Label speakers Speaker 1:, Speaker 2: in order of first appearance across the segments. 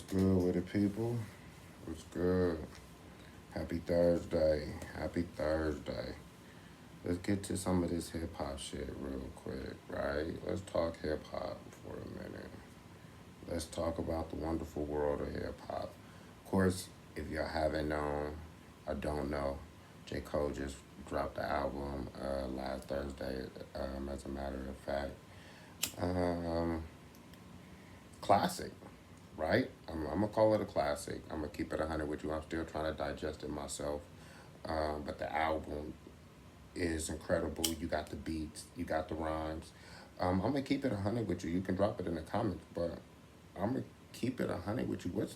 Speaker 1: What's good with it, people? What's good? Happy Thursday. Happy Thursday. Let's get to some of this hip hop shit real quick, right? Let's talk hip hop for a minute. Let's talk about the wonderful world of hip hop. Of course, if y'all haven't known or don't know, J. Cole just dropped the album last Thursday, as a matter of fact. Um, Classic, right? I'm gonna call it a classic. I'm gonna keep it 100 with you. I'm still trying to digest it myself. But the album is incredible. You got the beats, you got the rhymes. I'm gonna keep it 100 with you. You can drop it in the comments, but I'm gonna keep it 100 with you.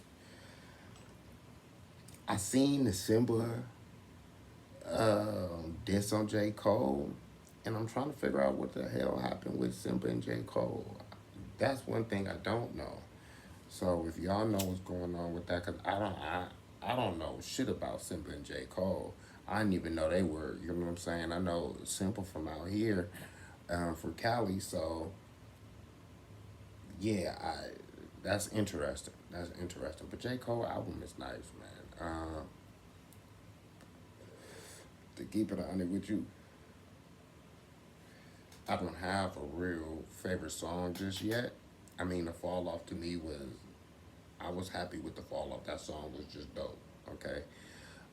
Speaker 1: I seen the Simba diss on J. Cole, and I'm trying to figure out what the hell happened with Simba and J. Cole. That's one thing I don't know. So if y'all know what's going on with that, cause I don't know shit about Simba and J. Cole. I didn't even know they were. You know what I'm saying? I know Simba from out here, from Cali. So yeah, I that's interesting. That's interesting. But J. Cole album is nice, man. To keep it honest with you, I don't have a real favorite song just yet. I mean, the fall off to me was I was happy with the fall off. That song was just dope. Okay.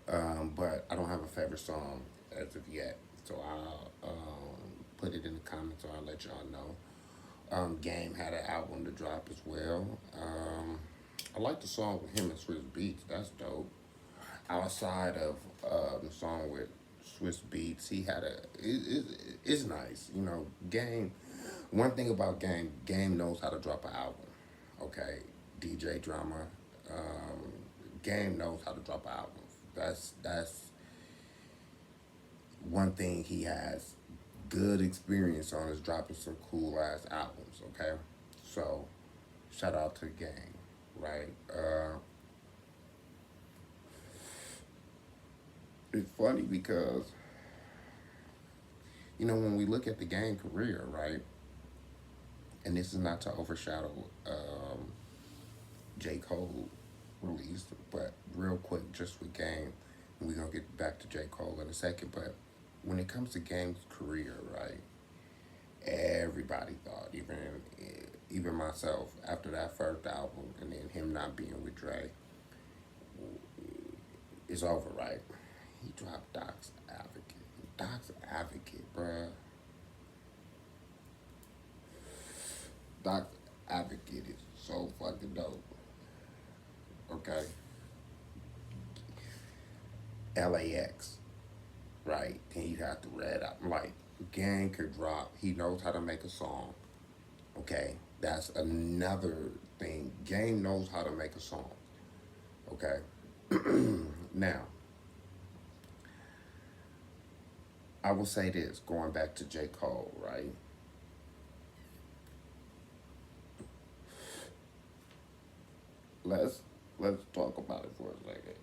Speaker 1: But I don't have a favorite song as of yet. So I'll put it in the comments or I'll let y'all know. Game had an album to drop as well. I like the song with him and Swiss Beats. That's dope. Outside of the song with Swiss Beats, he had it's nice. You know, Game. One thing about Game knows how to drop an album. Okay, DJ Drama. Game knows how to drop an album. That's one thing he has good experience on is dropping some cool ass albums. Okay, so shout out to the Game, right? It's funny because you know when we look at the Game career, right? And this is not to overshadow J. Cole release, but real quick, just with Game, and we're gonna get back to J. Cole in a second. But when it comes to Game's career, right? Everybody thought, even myself, after that first album, and then him not being with Dre, it's over, right? He dropped Doc's Advocate. Doc's Advocate, bruh. Doc's Advocate is so fucking dope. Okay, LAX, right? Then you got the Red Eye. Like Gang could drop. He knows how to make a song. Okay, that's another thing. Game knows how to make a song. Okay, now I will say this, going back to J. Cole, right? Let's let's talk about it for a second.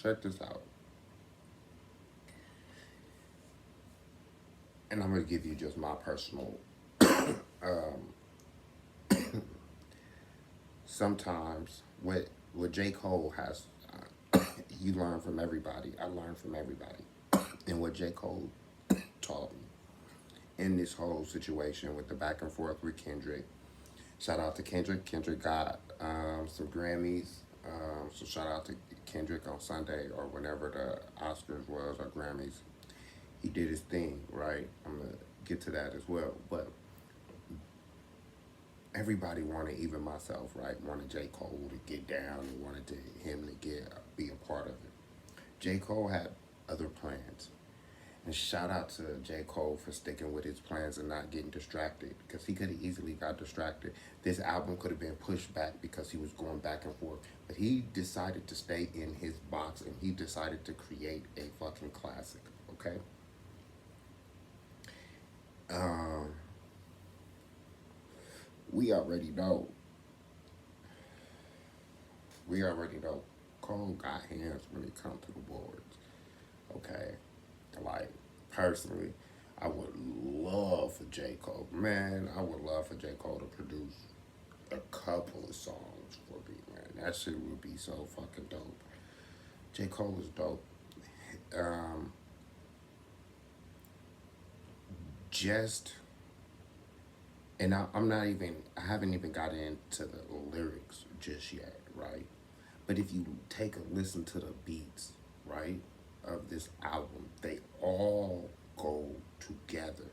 Speaker 1: Check this out. And I'm gonna give you just my personal sometimes what J. Cole has you learn from everybody. I learn from everybody. And what J. Cole taught me in this whole situation with the back and forth with Kendrick. Shout out to Kendrick. Kendrick got some Grammys. So shout out to Kendrick on Sunday or whenever the Oscars was or Grammys. He did his thing, right? I'm gonna get to that as well. But everybody wanted, even myself, right? Wanted J. Cole to get down and wanted him to be a part of it. J. Cole had other plans. And shout out to J. Cole for sticking with his plans and not getting distracted because he could have easily got distracted. This album could have been pushed back because he was going back and forth. But he decided to stay in his box and he decided to create a fucking classic, okay? Um, we already know, we already know Cole got hands when it comes to the boards, okay? Like, personally, I would love for J. Cole, man, I would love for J. Cole to produce a couple of songs for me, man. That shit would be so fucking dope. J. Cole is dope. Um, just, and I'm not even, I haven't even got into the lyrics just yet, right? But if you take a listen to the beats, right, of this album, they all go together.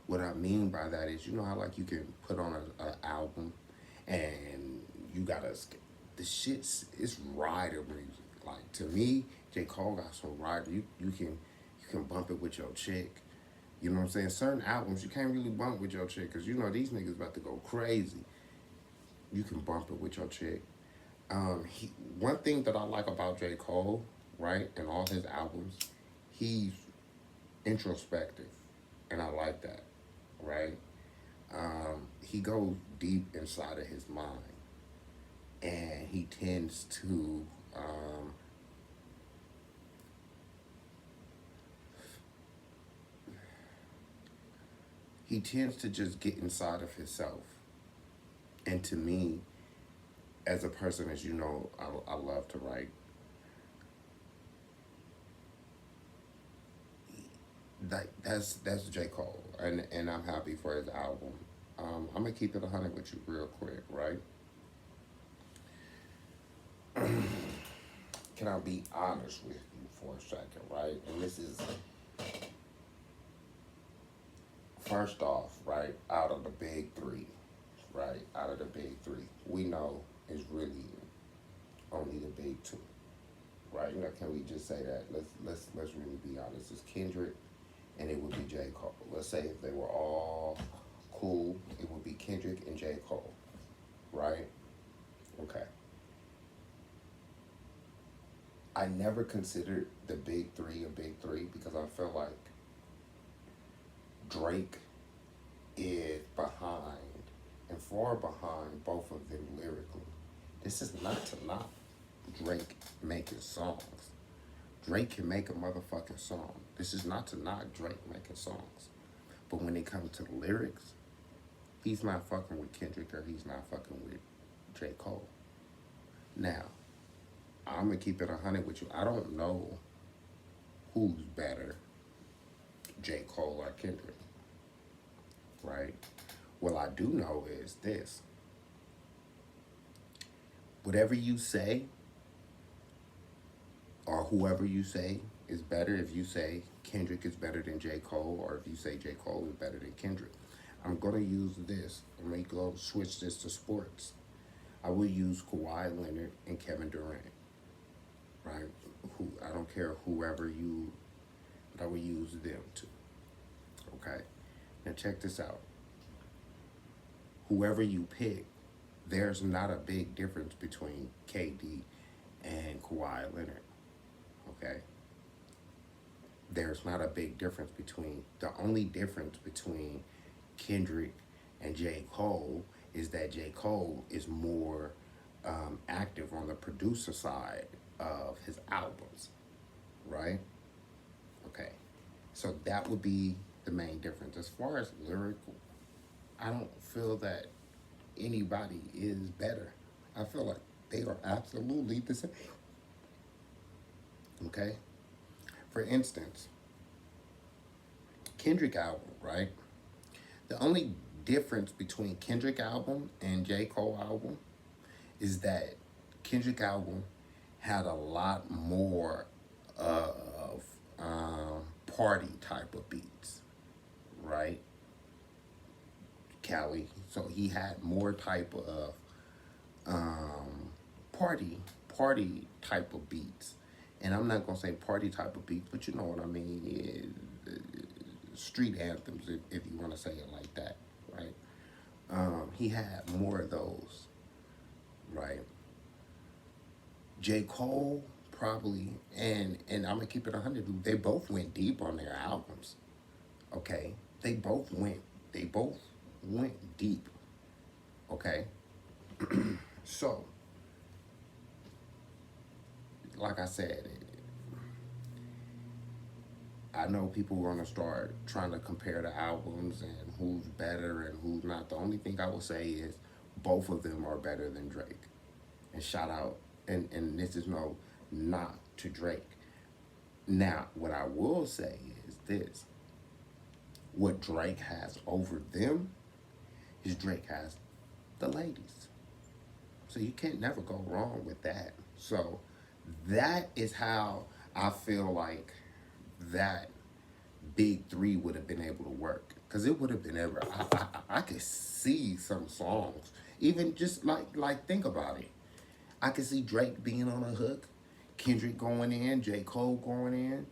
Speaker 1: What I mean by that is, you know how like you can put on an album and you gotta, the shit's, it's rider music. Like to me, J. Cole got some rider. You can bump it with your chick. You know what I'm saying? Certain albums you can't really bump with your chick because you know these niggas about to go crazy. You can bump it with your chick. One thing that I like about J. Cole, right, and all his albums, he's introspective, and I like that, right? He goes deep inside of his mind, and he tends to just get inside of himself. And to me, as a person, as you know, I love to write. That's J. Cole, and I'm happy for his album. I'm gonna keep it 100 with you real quick, right? Can I be honest with you for a second, right? And this is first off, right? Out of the big three, right? Out of the big three, we know is really only the big two, right? Now, can we just say that? Let's really be honest. It's Kendrick, and it would be J. Cole. Let's say if they were all cool, it would be Kendrick and J. Cole, right? Okay. I never considered the big three a big three because I feel like Drake is behind and far behind both of them lyrically. This is not to knock Drake making songs. Drake can make a motherfucking song. This is not to knock Drake making songs. But when it comes to the lyrics, he's not fucking with Kendrick or he's not fucking with J. Cole. Now, I'm gonna keep it 100 with you. I don't know who's better, J. Cole or Kendrick, right? What I do know is this. Whatever you say, or whoever you say is better, if you say Kendrick is better than J. Cole, or if you say J. Cole is better than Kendrick, I'm gonna use this. I'm gonna go switch this to sports. I will use Kawhi Leonard and Kevin Durant, right? Who I don't care whoever you, but I will use them too. Okay. Now check this out. Whoever you pick, there's not a big difference between KD and Kawhi Leonard. Okay. There's not a big difference between, the only difference between Kendrick and J. Cole is that J. Cole is more active on the producer side of his albums, right? Okay, so that would be the main difference. As far as lyrical, I don't feel that anybody is better. I feel like they are absolutely the same. Okay, for instance, Kendrick album, right? The only difference between Kendrick album and J. Cole album is that Kendrick album had a lot more of party type of beats, right? Cali. So he had more type of party type of beats. And I'm not gonna say party type of beats, but you know what I mean. Street anthems, if you want to say it like that, right? He had more of those, right? J. Cole probably, and I'm gonna keep it 100. They both went deep on their albums. Okay, they both went deep. Okay, so like I said, I know people are gonna start trying to compare the albums and who's better and who's not. The only thing I will say is both of them are better than Drake. And shout out, and this is no knock to Drake. Now, what I will say is this: what Drake has over them is Drake has the ladies. So you can't never go wrong with that. So that is how I feel like that big three would have been able to work. Cause it would have been ever. I could see some songs, even just like think about it. I could see Drake being on a hook, Kendrick going in, J. Cole going in.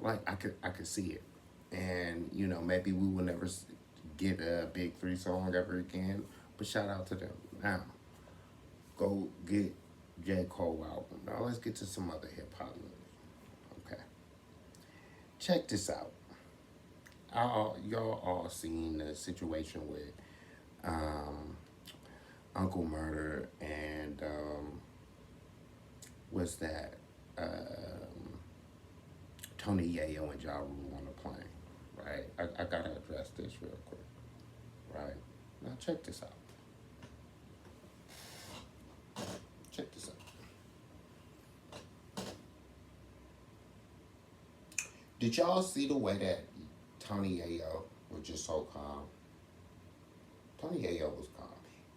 Speaker 1: Like I could see it, and maybe we will never get a big three song ever again. But shout out to them. Now go get J. Cole album. Now let's get to some other hip hop news. Okay, check this out. Y'all all seen the situation with um, Uncle Murder and what's that? Tony Yayo and Ja Rule on the plane, right? I gotta address this real quick, right? Now check this out. Check this out. Did y'all see the way that Tony Yayo was just so calm? Tony Yayo was calm.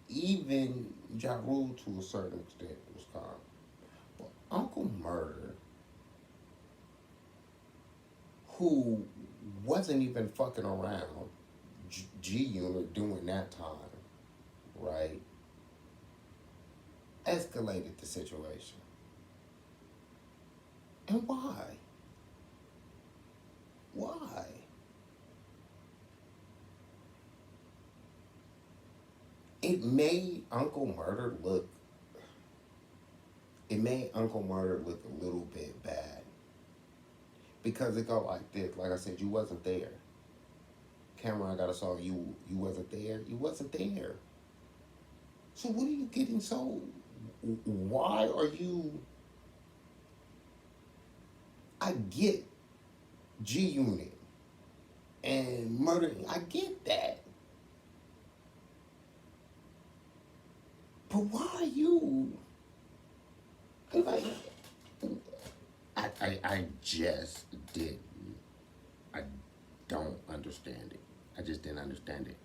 Speaker 1: Even Ja Rule to a certain extent was calm. But Uncle Murder, who wasn't even fucking around G Unit during that time, right? Escalated the situation. And why? Why? It made Uncle Murder look a little bit bad. Because it go like this. Like I said, you wasn't there. Cameron, I got a song, you wasn't there. You wasn't there. So what are you getting so why are you I get G Unit and murdering. I get that. But why you? Like, I just didn't. I don't understand it. I just didn't understand it.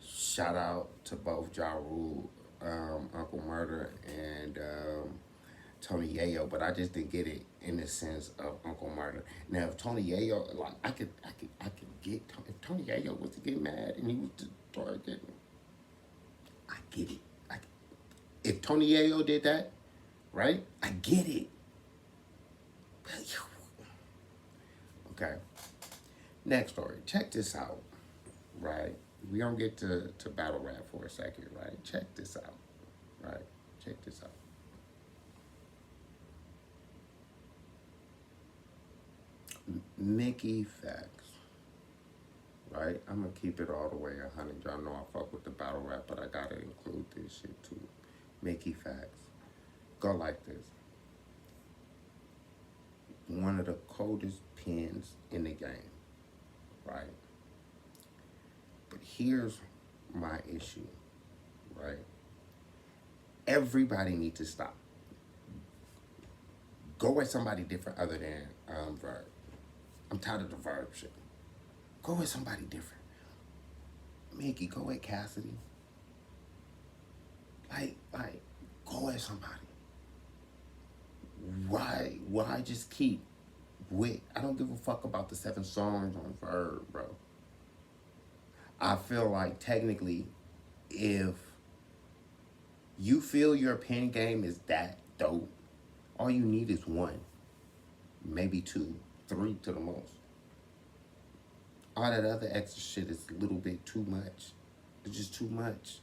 Speaker 1: Shout out to both Ja Rule, Uncle Murder, and Tony Yayo, but I just didn't get it in the sense of Uncle Murder. Now, if Tony Yayo, like, I could get if Tony Yayo was to get mad and he was to start getting, I get it. If Tony Yayo did that, right? I get it. Okay. Next story. Check this out. Right. We don't get to battle rap for a second, right? Check this out. Right. Check this out. Mickey Facts. Right? I'm gonna keep it all the way 100. Y'all know I fuck with the battle rap, but I gotta include this shit too. Mickey Facts. Go like this. One of the coldest pens in the game. Right? But here's my issue. Right? Everybody needs to stop. Go at somebody different other than Verb. I'm tired of the Verb shit. Go with somebody different. Mickey, go at Cassidy. Like, go at somebody. Why just keep with? I don't give a fuck about the 7 songs on Verb, bro. I feel like technically, if you feel your pen game is that dope, all you need is 1, maybe 2, 3 to the most. All that other extra shit is a little bit too much. It's just too much.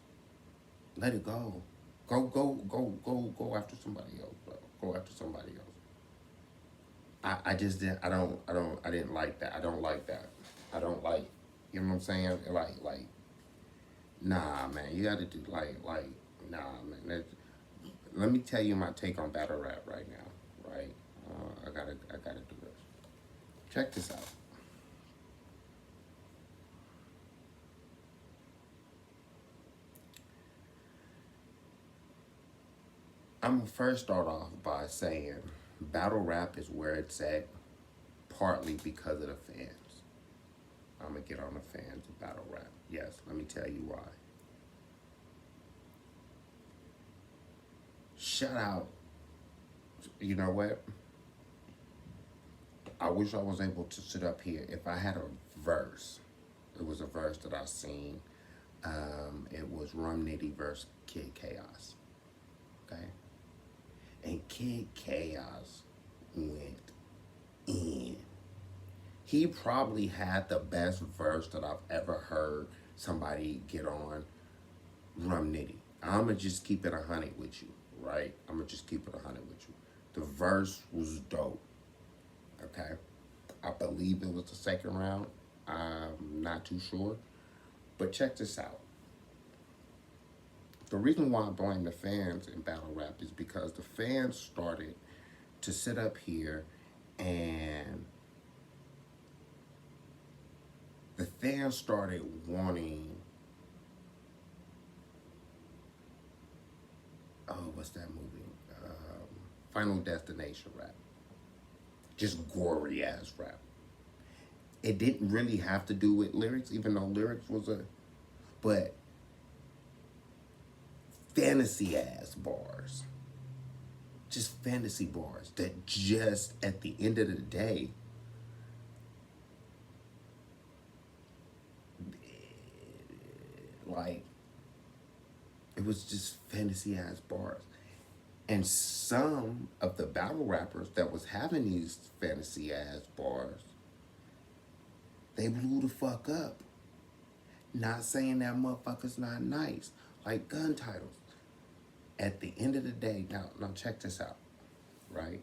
Speaker 1: Let it go. Go after somebody else, bro. Go after somebody else. I just didn't. I didn't like that. I don't like that. I don't like. You know what I'm saying? Like. Nah, man. You got to do nah, man. Let me tell you my take on battle rap right now. Right. I gotta do this. Check this out. I'm gonna first start off by saying battle rap is where it's at, partly because of the fans. I'm gonna get on the fans of battle rap. Yes, let me tell you why. Shout out. You know what? I wish I was able to sit up here. If I had a verse, it was a verse that I seen. It was Rum Nitty versus Kid Chaos. Okay? And Kid Chaos went in. He probably had the best verse that I've ever heard somebody get on Rum Nitty. I'ma just keep it 100 with you, right? I'ma just keep it 100 with you. The verse was dope, okay? I believe it was the second round. I'm not too sure. But check this out. The reason why I blame the fans in battle rap is because the fans started to sit up here and the fans started wanting, oh, what's that movie? Final Destination rap. Just gory ass rap. It didn't really have to do with lyrics, even though lyrics was but fantasy ass bars. Just fantasy bars that just at the end of the day, like, it was just fantasy ass bars. And some of the battle rappers that was having these fantasy ass bars, they blew the fuck up. Not saying that motherfucker's not nice. Like gun titles. At the end of the day, now check this out, right?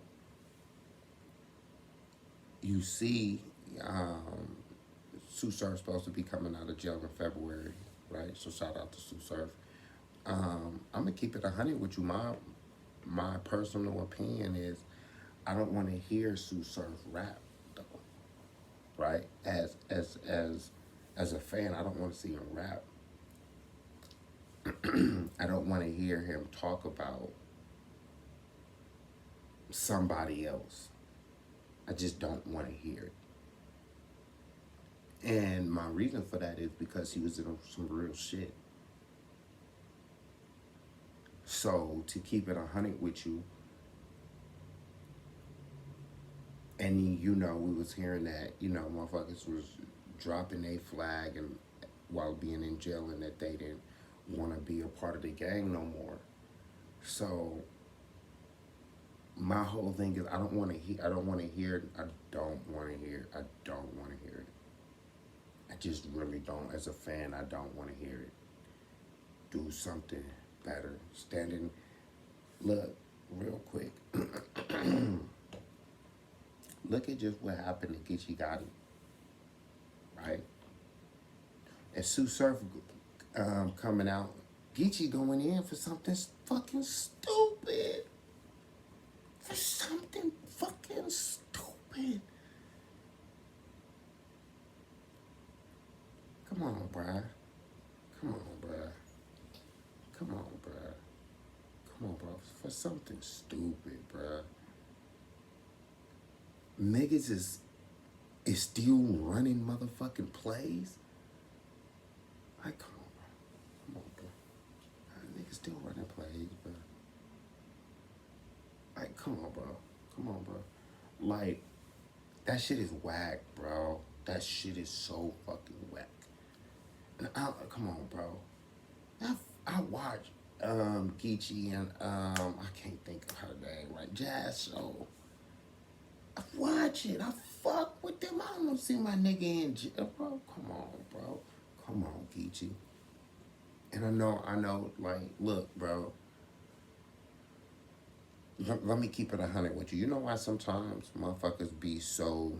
Speaker 1: You see, Sue Surf's supposed to be coming out of jail in February, right? So shout out to Sue Surf. I'm gonna keep it 100 with you. My personal opinion is I don't want to hear Sue Surf rap though, right? As a fan, I don't want to see him rap. I don't want to hear him talk about somebody else. I just don't want to hear it. And my reason for that is because he was in some real shit. So to keep it 100 with you, and we was hearing that, motherfuckers was dropping a flag and while being in jail and that they didn't want to be a part of the gang no more. So my whole thing is I don't want to hear it. I don't want to hear it. I just really don't. As a fan, I don't want to hear it. Do something better. Look, real quick. Look at just what happened to Geechee Gotti, right? And Sue Surf coming out, Geechee going in for something fucking stupid. For something fucking stupid. Come on, bruh. Come on, bruh. Come on, bruh. Come on, bro. For something stupid, bruh. Niggas is still running motherfucking plays. Like, come on, bro. Come on, bro. Niggas still running plays, bro. Like, come on, bro. Come on, bro. Like, that shit is whack, bro. That shit is so fucking whack. And come on, bro. I watch Geechee and I can't think of her name right. Jazz Show. I watch it. I fuck with them. I don't want to see my nigga in jail, bro. Come on, bro. Come on, Geechee. And I know, like, look, bro. Let me keep it 100 with you. You know why sometimes motherfuckers be so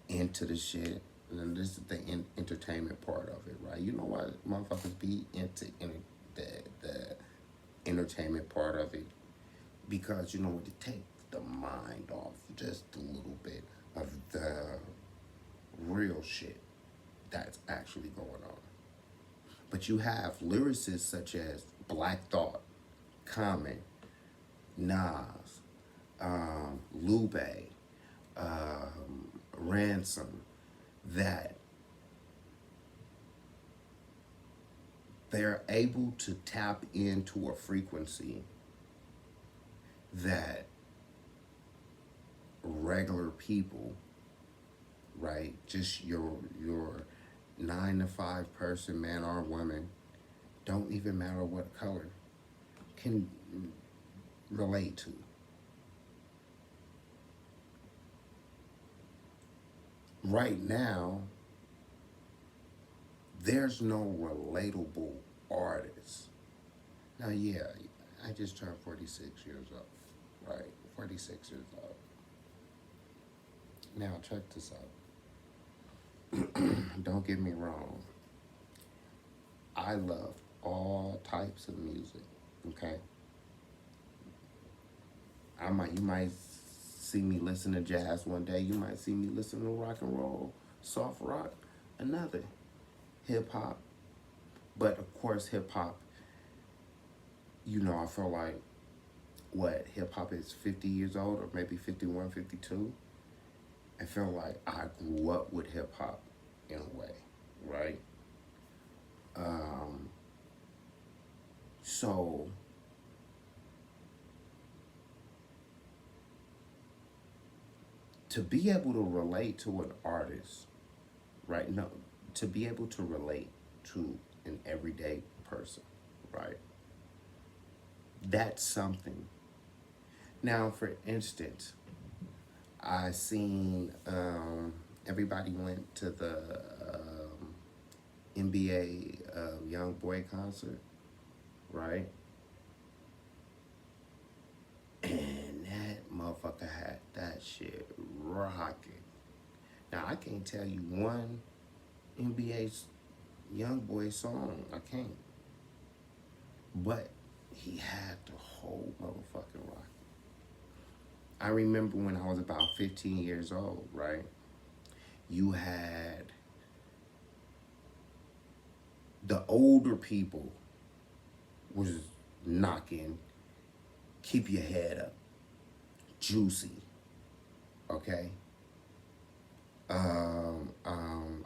Speaker 1: into the shit? And this is the entertainment part of it, right? You know why motherfuckers be into the entertainment part of it? Because, it takes the mind off just a little bit of the real shit that's actually going on. But you have lyricists such as Black Thought, Common, Nas, Lube, Ransom, that they're able to tap into a frequency that regular people, right, just your 9 to 5 person, man or woman, don't even matter what color, can relate to. Right now, there's no relatable artist. Now, yeah, I just turned 46 years old, right? 46 years old. Now, check this out. Don't get me wrong. I love all types of music, okay? You might see me listen to jazz one day. You might see me listen to rock and roll, soft rock, another, hip hop. But of course, hip hop, I feel like hip hop is 50 years old, or maybe 51, 52. I feel like I grew up with hip hop in a way, right? So to be able to relate to an artist, right? No, to be able to relate to an everyday person, right? That's something. Now, for instance, I seen everybody went to the NBA Young Boy concert, right? And that motherfucker had that shit rocking. Now, I can't tell you one NBA Young Boy song. I can't. But he had the whole motherfucking rock. I remember when I was about 15 years old, right? You had the older people was knocking Keep Your Head Up, Juicy, okay? I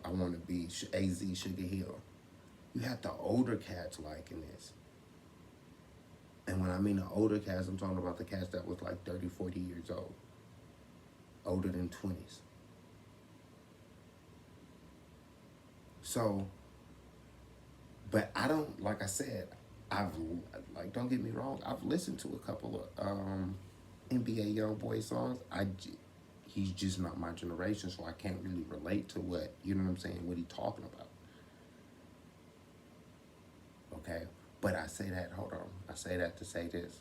Speaker 1: Want to Be AZ Sugar Hill. You had the older cats liking this. And when I mean the older cats, I'm talking about the cats that was like 30, 40 years old. Older than 20s. So, but I don't, like I said, don't get me wrong, I've listened to a couple of NBA Youngboy songs. He's just not my generation, so I can't really relate to what I'm saying, what he talking about. Okay? But I say that, hold on. I say that to say this.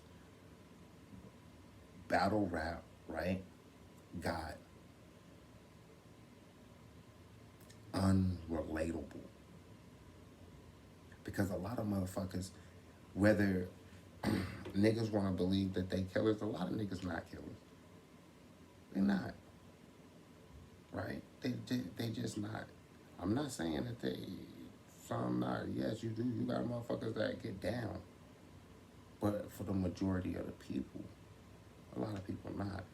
Speaker 1: Battle rap, right, got unrelatable. Because a lot of motherfuckers, whether niggas want to believe that they killers, a lot of niggas not killers. They're not. Right? They just not. I'm not saying that some not. Yes, you do. You got motherfuckers that get down. But for the majority of the people, a lot of people not.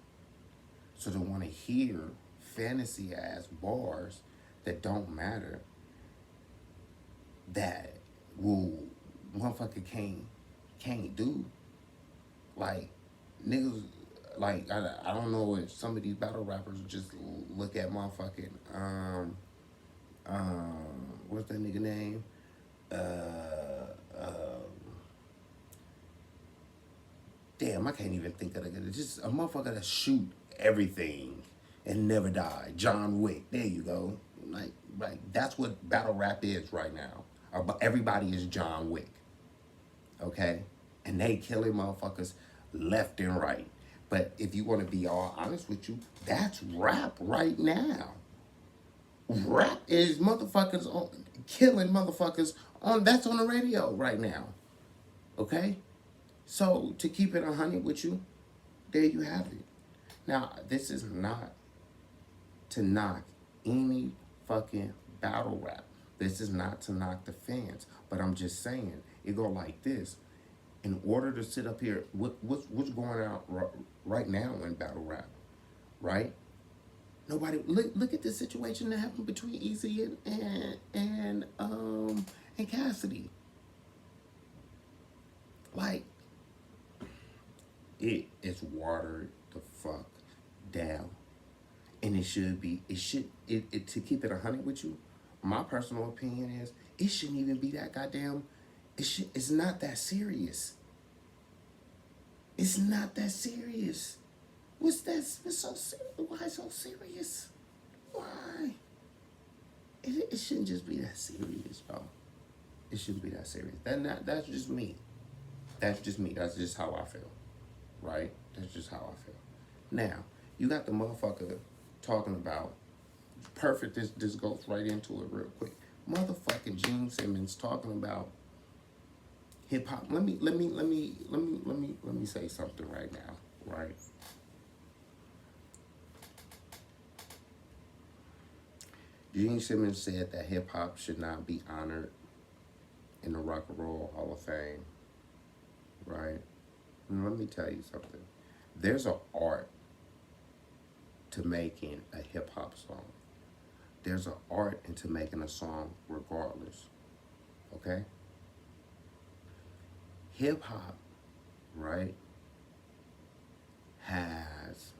Speaker 1: So to want to hear fantasy ass bars that don't matter, that will motherfucker can't do. Like niggas, like I don't know if some of these battle rappers just look at motherfucking what's that nigga name? Damn, I can't even think of it. Just a motherfucker that shoot everything and never die. John Wick. There you go. Like that's what battle rap is right now. Everybody is John Wick. Okay? And they killing motherfuckers left and right. But if you want to be all honest with you, that's rap right now. Rap is motherfuckers killing motherfuckers that's on the radio right now. Okay? So to keep it 100 with you, there you have it. Now, this is not to knock any fucking battle rap. This is not to knock the fans. But I'm just saying, it go like this. in order to sit up here, what's going out right now in battle rap, right? Nobody look at the situation that happened between Easy and Cassidy. Like it's watered the fuck down, and it to keep it 100 with you. My personal opinion is it shouldn't even be that goddamn. It's not that serious. It's not that serious. What's that? What's so serious? Why so serious? Why? It shouldn't just be that serious, bro. It shouldn't be that serious. That's just me. That's just me. That's just how I feel. Right? That's just how I feel. Now, you got the motherfucker talking about perfect. This goes right into it real quick. Motherfucking Gene Simmons talking about hip hop. Let me say something right now. Right? Gene Simmons said that hip hop should not be honored in the Rock and Roll Hall of Fame. Right? And let me tell you something. There's an art to making a hip hop song. There's an art into making a song regardless. Okay? Hip hop, right, has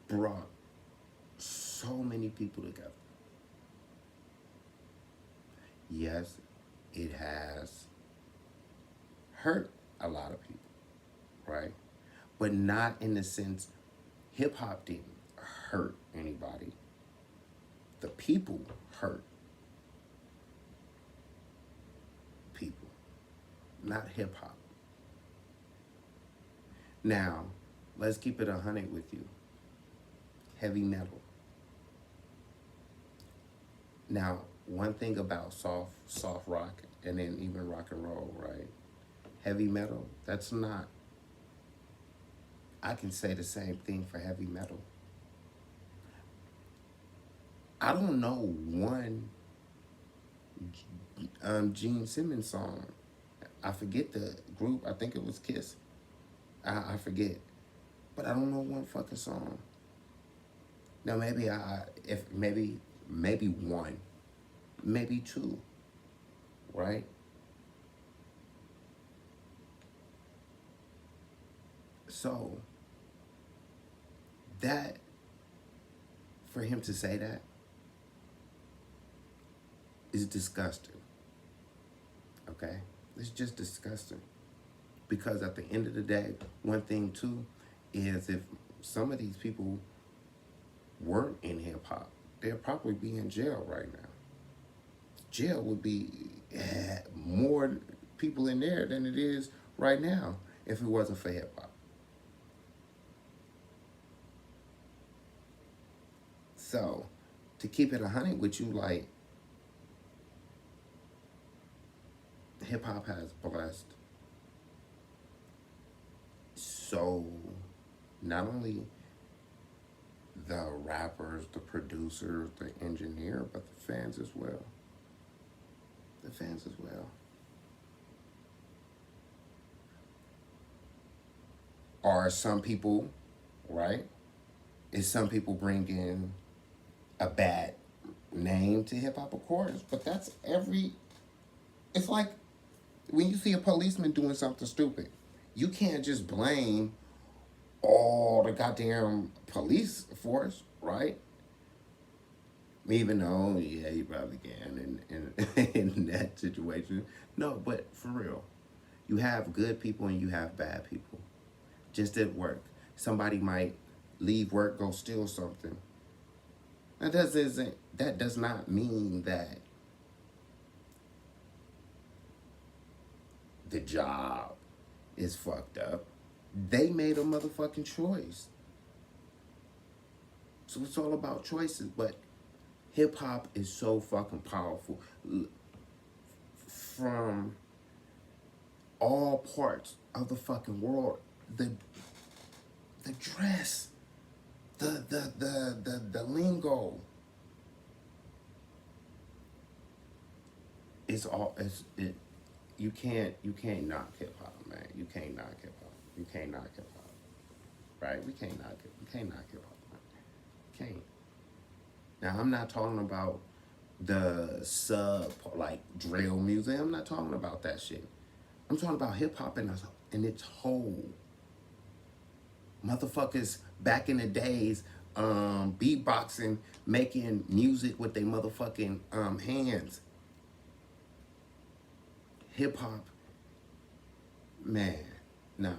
Speaker 1: brought so many people together. Yes, it has hurt a lot of people, right? But not in the sense hip hop didn't hurt anybody. The people hurt people, not hip hop. Now, let's keep it 100 with you. Heavy metal. Now, one thing about soft rock and then even rock and roll, right? Heavy metal, that's not. I can say the same thing for heavy metal. I don't know one Gene Simmons song. I forget the group. I think it was Kiss. I forget. But I don't know one fucking song. Now maybe maybe one, maybe two, right? So that for him to say that is disgusting. Okay? It's just disgusting. Because at the end of the day, one thing too is if some of these people weren't in hip hop, they'd probably be in jail right now. Jail would be more people in there than it is right now if it wasn't for hip hop. So, to keep it 100 with you, like, hip hop has blessed so not only the rappers, the producers, the engineer, but the fans as well. The fans as well. Are some people, right? Is some people bring in a bad name to hip hop, of course, but that's it's like when you see a policeman doing something stupid, you can't just blame all the goddamn police force, right? Even though, yeah, you probably can in that situation. No, but for real, you have good people and you have bad people. Just at work, somebody might leave work, go steal something. That does not mean that the job is fucked up. They made a motherfucking choice. So it's all about choices, but hip hop is so fucking powerful. From all parts of the fucking world, the dress, the lingo. it's all it. You can't knock hip hop, man. You can't knock hip hop. You can't knock hip hop. Right? We can't knock it. We can't knock hip hop, man. Can't. Now I'm not talking about the sub like drill music. I'm not talking about that shit. I'm talking about hip hop in its whole. Motherfuckers back in the days, beatboxing, making music with their motherfucking hands. Hip hop, man, nah.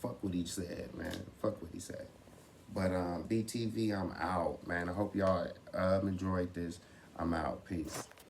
Speaker 1: Fuck what he said, man. Fuck what he said. But BTV, I'm out, man. I hope y'all enjoyed this. I'm out. Peace.